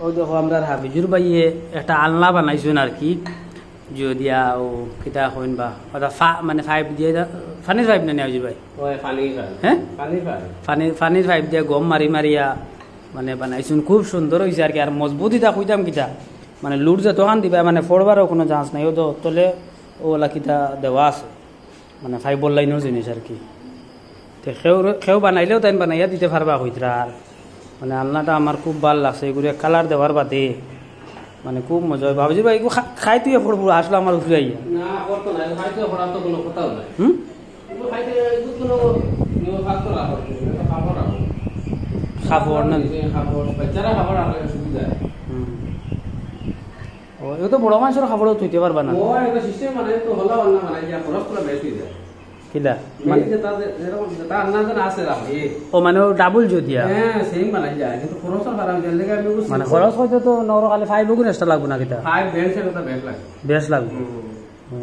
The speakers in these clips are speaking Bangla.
ও দেখো আমরা হাবিজুর ভাইয়ে একটা আলনা বানাইছেন আর কি যদিয়া ও কিতা কইন বা ওটা মানে 5 দিয়ে ফানির 5 না হাবিজুর ভাই ওই ফানি ফাই হ্যাঁ ফানির 5 দিয়ে গম মারিয়া মানে বানাইছেন খুব সুন্দর হইছে আর কি আর মজবুতিটা কইতাম কিতা মানে লুট যে দোকান দিবা মানে ফোড়বারও কোনো চান্স নাই ও তো তলে ওলা কিতা দেওয়া আছে মানে 5 লাইনের জিনিস আর কি তো খেউ বানাইলেও তাই বানাইয়া দিতে পারবা কইতরা আর মানে আলনাটা আমার খুব ভাল লাগছে এগুলো কালার দেওয়ার বাদে মানে খুব মজা হয় ভাবছি ভাই খাই তুই পড়বো আসলে আমার উঠে আইয়া না করতো না খাইতে পড়া তো কোনো কথাও নাই এগুলো খাইতে কোনো নিয়ম কাজ করা হয় খাবার খাবার না খাবার বাচ্চারা খাবার আনলে সুবিধা ও এ তো বড় মানুষের খাবারও তুইতে পারবা না ও এটা সিস্টেম মানে তো হলো না মানে যা খরচ করে বেশি যায় কিলা মানে যে তাদের এরকম তার আন্দাজ আছে রাখি ও মানে ডাবল যদিয়া হ্যাঁ সেম বানাই যায় কিন্তু খরচ হারাম যায় লাগে আমি মানে খরচ হইতে তো নরকালে 5 গুণ এক্সট্রা লাগবে না কিতা 5 বেশ এটা বেশ লাগে বেশ লাগবে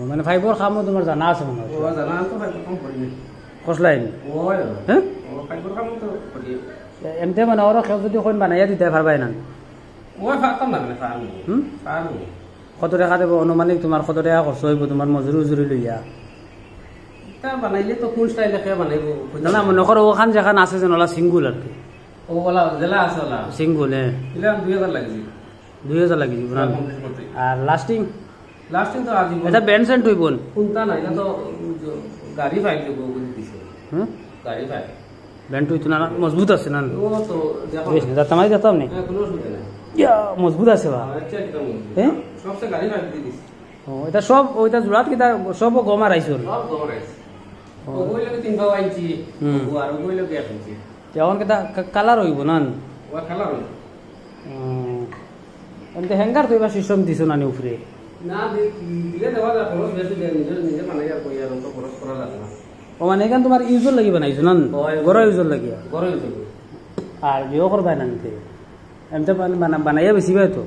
মানে 5 এর খামও তোমার জানা আছে মনে হয় ও জানা তো 5 কম পড়ি কসলাই ও হ্যাঁ ও 5 এর খাম তো পড়ি এমতে মানে ওরা কেউ যদি কোন বানাইয়া দিতে পারবাই না ও ফাতাম না মানে ফাম ফাম কত টাকা দেবো অনুমানিক তোমার কত টাকা খরচ হইব তোমার মজুরি লইয়া তা বানাইলে তো কোন স্টাইলে কে বানাইবো না মনে করো ওখান যেখান আছে যেন ওলা সিঙ্গুল আর কি ও ওলা জেলা আছে ওলা সিঙ্গুল হ্যাঁ ইলা 2000 লাগছে 2000 লাগি জীবন আর লাস্টিং তো আজি এটা ব্যান্ড সেন্ট হইব কোনটা না এটা তো গাড়ি ফাইল দেবো বলে দিছে গাড়ি ফাইল ব্যান্ড হইতো না মজবুত আছে না ও তো দেখো বেশ না তামাই যেতাম নি কোনো অসুবিধা নাই ইয়া মজবুত আছে বা আচ্ছা একদম হ্যাঁ সবসে গাড়ি ফাইল দিয়ে দিছে ও এটা সব ওইটা জুড়াত কিটা সব গম আর আইছর সব গড়াইছে ও কইলে 3 ইঞ্চি ও আর কইলে 1 ইঞ্চি যেমন কিটা কালার হইব না ও কালার এমতে হ্যাঙ্গার তো এবার সিস্টেম দিছো না উপরে না দিলে দেওয়া যায় খরচ বেশি দেয় নিজে বানাই আর কই আর তো খরচ করা লাগে না ও মানে এখান তোমার ইউজর লাগি বানাইছো না গড় ইউজর লাগিয়া গড় ইউজ আর বিয়ে করবাই না নিতে এমতে বানাইয়া বেশি পাই তো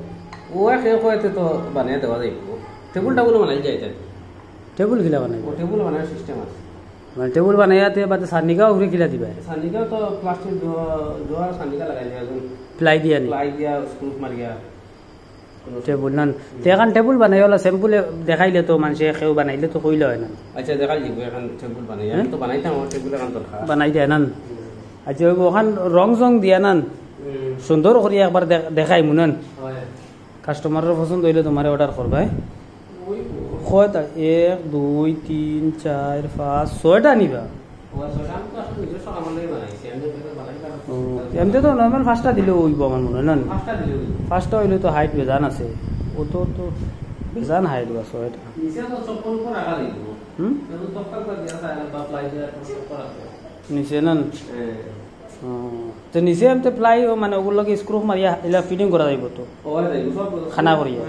ও খেয়ে কয়েতে তো বানিয়ে দেওয়া যাইব টেবুল টাবুল বানাই যায় তাই টেবুল খিলা বানাই ও টেবুল বানানোর সিস্টেম আছে মানে টেবুল বানাইয়াতে বাদে সানিকা উপরে খিলা দিবা সানিকা তো প্লাস্টিক জোয়ার সানিকা লাগাই যায় প্লাই দিয়া নি প্লাই দিয়া স্ক্রু মারিয়া টেবুল না তে এখন টেবুল বানাই ওলা স্যাম্পলে দেখাইলে তো মানুষে কেউ বানাইলে তো কইলে হয় না আচ্ছা দেখাই দিব এখন টেবুল বানাই আমি তো বানাইতাম টেবুল এখন দরকার বানাই দেয় না আচ্ছা ওখান রং জং দিয়া না সুন্দর করে একবার দেখাই মুনান কাস্টমারের পছন্দ হইলে তোমার অর্ডার করবা কয়টা 1 2 3 4 5 6টা নিবা এমনি তো নর্মাল 5টা দিলেও হইব আমার মনে হয় না 5টা হইলে তো হাইট বেজান আছে ও তো বেজান হাইট বা 6টা নিচে না তো নিচে এমতে প্লাই মানে ওগুলোকে স্ক্রু মারিয়া এলা ফিটিং করা যাইব তো খানা করিয়া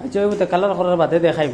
আচ্ছা ওই কালার করার বাদে দেখাইব